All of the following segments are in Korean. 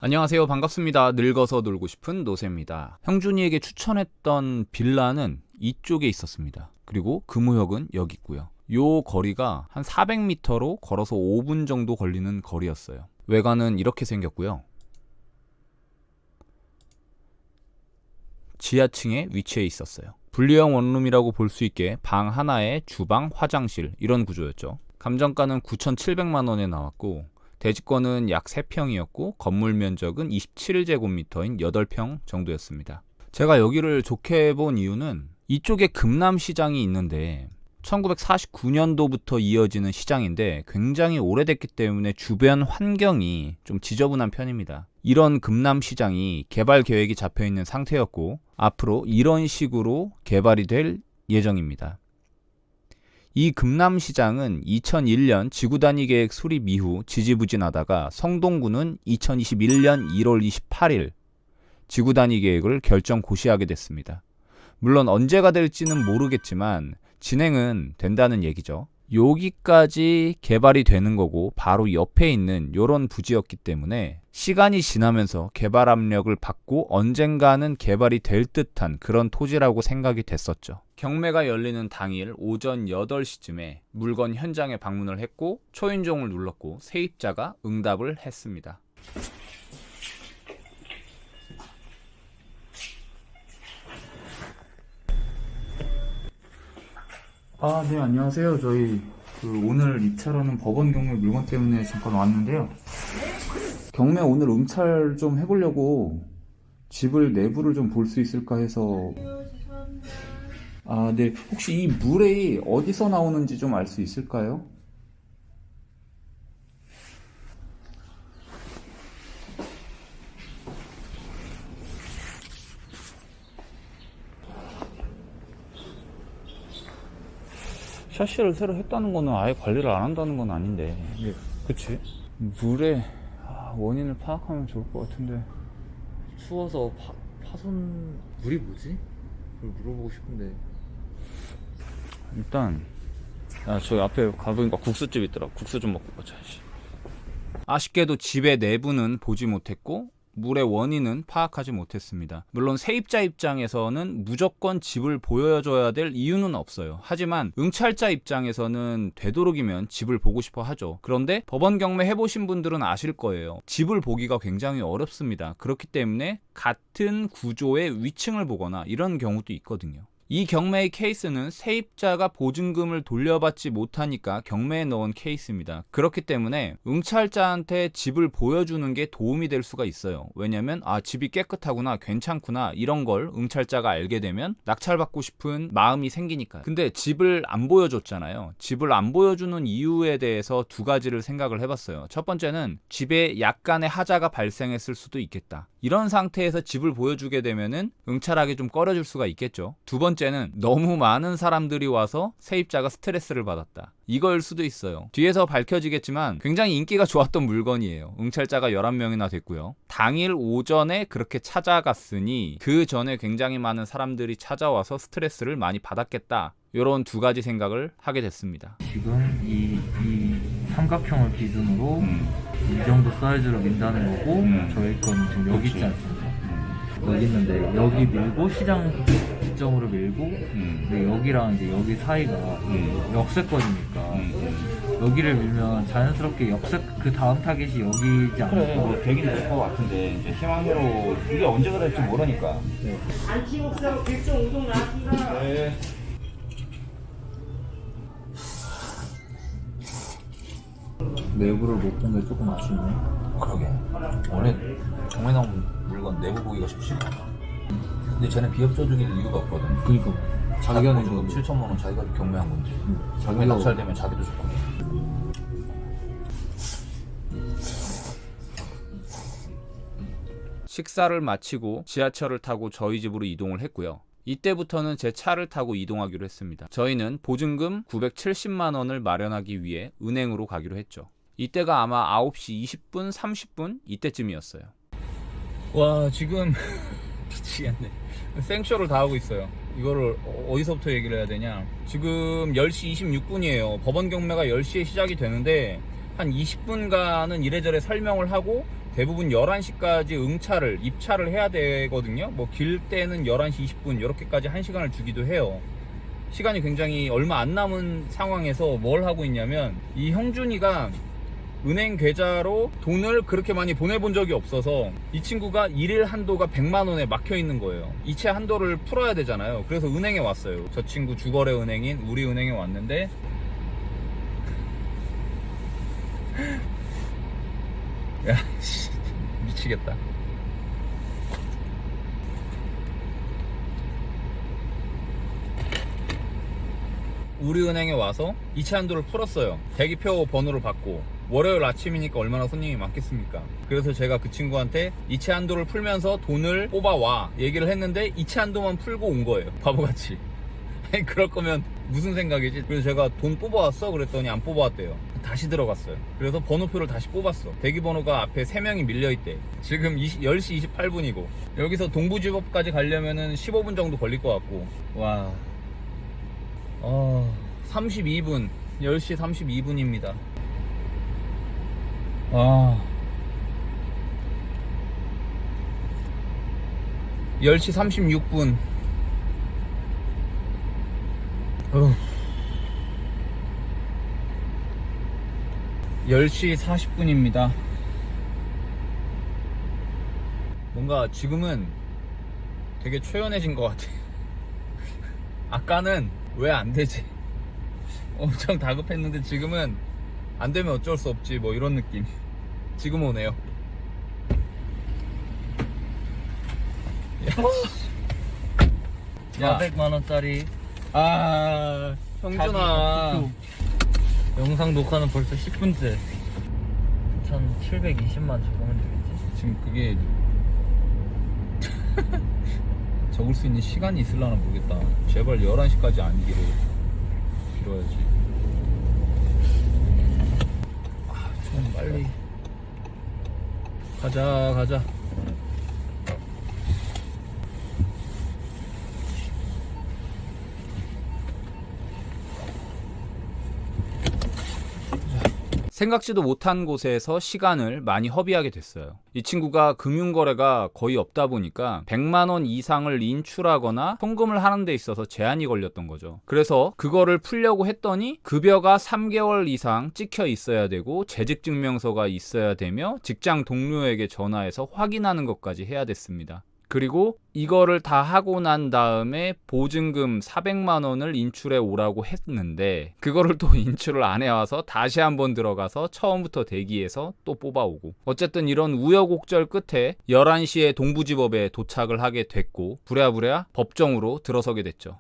안녕하세요. 반갑습니다. 늙어서 놀고 싶은 노세입니다. 형준이에게 추천했던 빌라는 이쪽에 있었습니다. 그리고 금호역은 여기 있고요. 요 거리가 한 400m로 걸어서 5분 정도 걸리는 거리였어요. 외관은 이렇게 생겼고요. 지하층에 위치해 있었어요. 분리형 원룸이라고 볼 수 있게 방 하나에 주방, 화장실 이런 구조였죠. 감정가는 9,700만 원에 나왔고 대지권은 약 3평이었고 건물 면적은 27제곱미터인 8평 정도였습니다. 제가 여기를 좋게 본 이유는 이쪽에 금남시장이 있는데 1949년도부터 이어지는 시장인데 굉장히 오래됐기 때문에 주변 환경이 좀 지저분한 편입니다. 이런 금남시장이 개발 계획이 잡혀있는 상태였고 앞으로 이런 식으로 개발이 될 예정입니다. 이 금남시장은 2001년 지구단위 계획 수립 이후 지지부진하다가 성동구는 2021년 1월 28일 지구단위 계획을 결정 고시하게 됐습니다. 물론 언제가 될지는 모르겠지만 진행은 된다는 얘기죠. 여기까지 개발이 되는 거고 바로 옆에 있는 이런 부지였기 때문에 시간이 지나면서 개발 압력을 받고 언젠가는 개발이 될 듯한 그런 토지라고 생각이 됐었죠. 경매가 열리는 당일 오전 8시쯤에 물건 현장에 방문을 했고 초인종을 눌렀고 세입자가 응답을 했습니다. 네, 안녕하세요. 저희 오늘 입찰하는 법원 경매 물건 때문에 잠깐 왔는데요. 경매 오늘 응찰 좀 해보려고 집을 내부를 좀 볼 수 있을까 해서. 네. 혹시 이 물이 어디서 나오는지 좀 알 수 있을까요? 샤시를 새로 했다는 거는 아예 관리를 안 한다는 건 아닌데. 예. 그치? 물의 원인을 파악하면 좋을 것 같은데. 추워서 파손 물이 뭐지? 그걸 물어보고 싶은데. 일단 저기 앞에 가보니까 국수집 있더라. 국수 좀 먹고 가자. 아쉽게도 집의 내부는 보지 못했고 물의 원인은 파악하지 못했습니다. 물론 세입자 입장에서는 무조건 집을 보여줘야 될 이유는 없어요. 하지만 응찰자 입장에서는 되도록이면 집을 보고 싶어 하죠. 그런데 법원 경매 해보신 분들은 아실 거예요. 집을 보기가 굉장히 어렵습니다. 그렇기 때문에 같은 구조의 위층을 보거나 이런 경우도 있거든요. 이 경매의 케이스는 세입자가 보증금을 돌려받지 못하니까 경매에 넣은 케이스입니다. 그렇기 때문에 응찰자한테 집을 보여주는 게 도움이 될 수가 있어요. 왜냐면 집이 깨끗하구나, 괜찮구나 이런 걸 응찰자가 알게 되면 낙찰받고 싶은 마음이 생기니까요. 근데 집을 안 보여줬잖아요. 집을 안 보여주는 이유에 대해서 두 가지를 생각을 해봤어요. 첫 번째는 집에 약간의 하자가 발생했을 수도 있겠다. 이런 상태에서 집을 보여주게 되면은 응찰하기 좀 꺼려질 수가 있겠죠. 두 번째는 너무 많은 사람들이 와서 세입자가 스트레스를 받았다. 이거일 수도 있어요. 뒤에서 밝혀지겠지만 굉장히 인기가 좋았던 물건이에요. 응찰자가 11명이나 됐고요. 당일 오전에 그렇게 찾아갔으니 그 전에 굉장히 많은 사람들이 찾아와서 스트레스를 많이 받았겠다. 이런 두 가지 생각을 하게 됐습니다. 지금 이 삼각형을 기준으로 이 정도 사이즈로 민다는 거고 저희 거는 지금 여기 있지 않습니까? 여기 있는데 여기 밀고 시장 지점으로 밀고 근데 여기랑 이제 여기 사이가 역세권이니까 여기를 밀면 자연스럽게 역세 그 다음 타겟이 여기지 않을까? 그래, 뭐 되긴 될 것 같은데 이제 희망으로 이게 언제가 될지 모르니까. 안치국사로 1.5종 나왔습니다. 네. 내부를 못 본 게 조금 아쉽네. 그러게. 원래 경매 나온 물건 내부 보기가 쉽지 않아. 근데 쟤는 비협조 중인 이유가 없거든. 그니까 자기가 낸 지금 지금 7천만 원 자기가 경매한 건데. 경매 자기가 낙찰되면 자기도 좋거든. 식사를 마치고 지하철을 타고 저희 집으로 이동을 했고요. 이때부터는 제 차를 타고 이동하기로 했습니다. 저희는 보증금 970만 원을 마련하기 위해 은행으로 가기로 했죠. 이때가 아마 9시 20분, 30분 이때쯤이었어요. 와, 지금 미치겠네. 생쇼를 다 하고 있어요. 이거를 어디서부터 얘기를 해야 되냐. 지금 10시 26분이에요. 법원 경매가 10시에 시작이 되는데 한 20분간은 이래저래 설명을 하고 대부분 11시까지 응차를 입차를 해야 되거든요. 뭐 길 때는 11시 20분 이렇게까지 1시간을 주기도 해요. 시간이 굉장히 얼마 안 남은 상황에서 뭘 하고 있냐면 이 형준이가 은행 계좌로 돈을 그렇게 많이 보내본 적이 없어서 이 친구가 일일 한도가 100만 원에 막혀 있는 거예요. 이체 한도를 풀어야 되잖아요. 그래서 은행에 왔어요. 저 친구 주거래 은행인 우리은행에 왔는데 야 씨, 미치겠다. 우리은행에 와서 이체 한도를 풀었어요. 대기표 번호를 받고. 월요일 아침이니까 얼마나 손님이 많겠습니까? 그래서 제가 그 친구한테 이체 한도를 풀면서 돈을 뽑아와 얘기를 했는데 이체 한도만 풀고 온 거예요. 바보같이. 아니 그럴 거면 무슨 생각이지? 그래서 제가 돈 뽑아왔어? 그랬더니 안 뽑아왔대요. 다시 들어갔어요. 그래서 번호표를 다시 뽑았어. 대기번호가 앞에 3명이 밀려있대. 지금 10시 28분이고 여기서 동부지법까지 가려면은 15분 정도 걸릴 것 같고. 와 32분 10시 32분입니다. 아 10시 36분 10시 40분입니다. 뭔가 지금은 되게 초연해진 것 같아. 아까는 왜 안 되지? 엄청 다급했는데 지금은 안 되면 어쩔 수 없지 뭐 이런 느낌. 지금 오네요. 야, 400만 원짜리 아 형준아 영상 녹화는 벌써 10분째. 1720만 적으면 되겠지? 지금 그게 적을 수 있는 시간이 있을라나 모르겠다. 제발 11시까지 아니기를 빌어야지. 좀 빨리 가자. 생각지도 못한 곳에서 시간을 많이 허비하게 됐어요. 이 친구가 금융거래가 거의 없다 보니까 100만 원 이상을 인출하거나 송금을 하는 데 있어서 제한이 걸렸던 거죠. 그래서 그거를 풀려고 했더니 급여가 3개월 이상 찍혀 있어야 되고 재직증명서가 있어야 되며 직장 동료에게 전화해서 확인하는 것까지 해야 됐습니다. 그리고 이거를 다 하고 난 다음에 보증금 400만 원을 인출해 오라고 했는데 그거를 또 인출을 안 해와서 다시 한번 들어가서 처음부터 대기해서 또 뽑아오고, 어쨌든 이런 우여곡절 끝에 11시에 동부지법에 도착을 하게 됐고 부랴부랴 법정으로 들어서게 됐죠.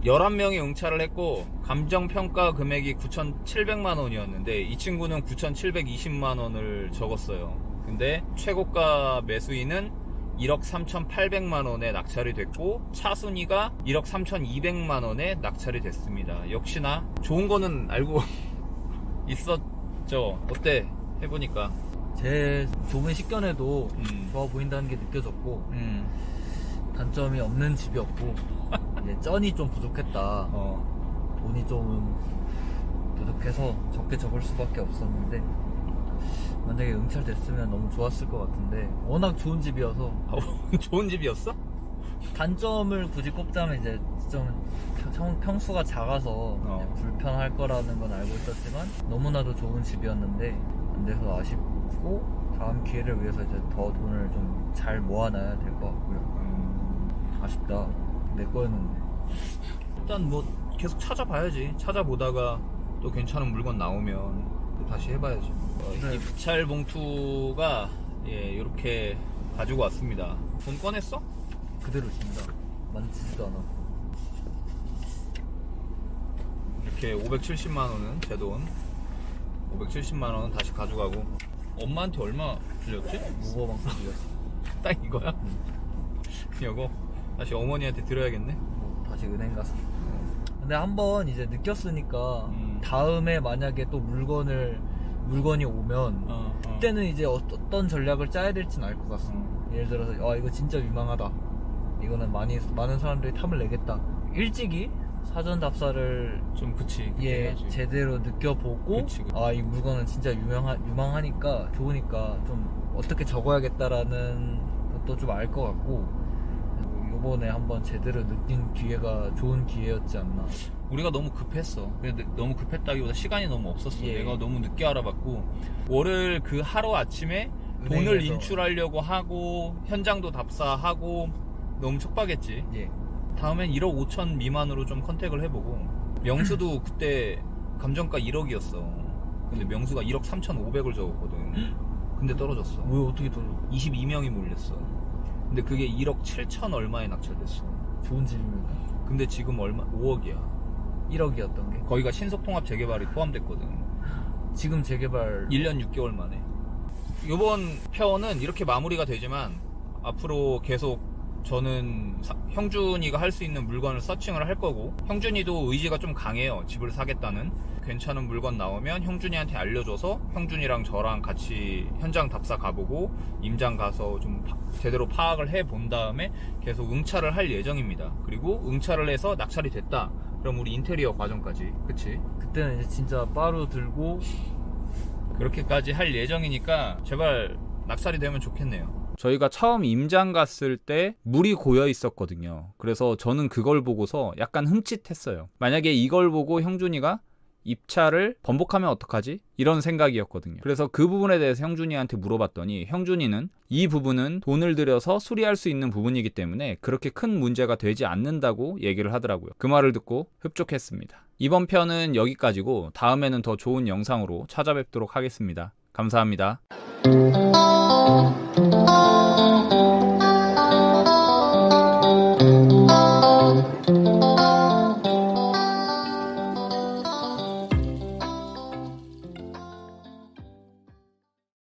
11명이 응차를 했고 감정평가 금액이 9,700만 원이었는데 이 친구는 9,720만 원을 적었어요. 근데 최고가 매수인은 1억 3,800만 원에 낙찰이 됐고 차순위가 1억 3,200만 원에 낙찰이 됐습니다. 역시나 좋은 거는 알고 있었죠. 어때? 해보니까 제 좁은 식견에도 좋아 보인다는 게 느껴졌고 단점이 없는 집이었고 이제 쩐이 좀 부족했다. 돈이 좀 부족해서 적게 적을 수밖에 없었는데 만약에 응찰됐으면 너무 좋았을 것 같은데 워낙 좋은 집이어서. 좋은 집이었어? 단점을 굳이 꼽자면 이제 좀 평수가 작아서 불편할 거라는 건 알고 있었지만 너무나도 좋은 집이었는데 안 돼서 아쉽고 다음 기회를 위해서 이제 더 돈을 좀 잘 모아놔야 될 것 같고요. 아쉽다. 내 거였는데. 일단 뭐 계속 찾아봐야지. 찾아보다가 또 괜찮은 물건 나오면 또 다시 해봐야지. 네. 이 부찰 봉투가 이렇게 가지고 왔습니다. 돈 꺼냈어? 그대로 줍니다. 만지지도 않았고. 이렇게 570만 원은 제 돈, 570만 원은 다시 가져가고. 엄마한테 얼마 빌렸지? 무버방송 빌렸어. 딱 이거야? 이거 다시 어머니한테 드려야겠네. 뭐 다시 은행 가서. 근데 한번 이제 느꼈으니까 다음에 만약에 또 물건이 오면 그때는 이제 어떤 전략을 짜야 될지는 알 것 같습니다. 예를 들어서 이거 진짜 유망하다, 이거는 많은 사람들이 탐을 내겠다, 일찍이 사전 답사를 좀 그치. 예 제대로 느껴보고 그치. 아 이 물건은 진짜 유망하니까 좋으니까 좀 어떻게 적어야겠다라는 것도 좀 알 것 같고 요번에 한번 제대로 느낀 기회가 좋은 기회였지 않나. 우리가 너무 급했어. 너무 급했다기보다 시간이 너무 없었어. 예. 내가 너무 늦게 알아봤고 월요일 그 하루 아침에 돈을 은행에서. 인출하려고 하고 현장도 답사하고 너무 촉박했지. 예. 다음엔 1억 5천 미만으로 좀 컨택을 해보고 명수도 그때 감정가 1억이었어. 근데 명수가 1억 3,500을 적었거든. 근데 떨어졌어. 왜 어떻게 더 22명이 몰렸어. 근데 그게 1억 7천 얼마에 낙찰됐어. 좋은 집입니다. 근데 지금 얼마? 5억이야. 1억이었던 게 거기가 신속통합 재개발이 포함됐거든. 지금 재개발 1년 6개월 만에. 이번 편은 이렇게 마무리가 되지만 앞으로 계속 저는 형준이가 할 수 있는 물건을 서칭을 할 거고, 형준이도 의지가 좀 강해요. 집을 사겠다는. 괜찮은 물건 나오면 형준이한테 알려줘서 형준이랑 저랑 같이 현장 답사 가보고 임장 가서 좀 제대로 파악을 해본 다음에 계속 응찰을 할 예정입니다. 그리고 응찰을 해서 낙찰이 됐다 그럼 우리 인테리어 과정까지, 그치? 그때는 이제 진짜 바로 들고 그렇게까지 할 예정이니까 제발 낙찰이 되면 좋겠네요. 저희가 처음 임장 갔을 때 물이 고여 있었거든요. 그래서 저는 그걸 보고서 약간 흠칫했어요. 만약에 이걸 보고 형준이가 입찰을 번복하면 어떡하지? 이런 생각이었거든요. 그래서 그 부분에 대해서 형준이한테 물어봤더니 형준이는 이 부분은 돈을 들여서 수리할 수 있는 부분이기 때문에 그렇게 큰 문제가 되지 않는다고 얘기를 하더라고요. 그 말을 듣고 흡족했습니다. 이번 편은 여기까지고 다음에는 더 좋은 영상으로 찾아뵙도록 하겠습니다. 감사합니다.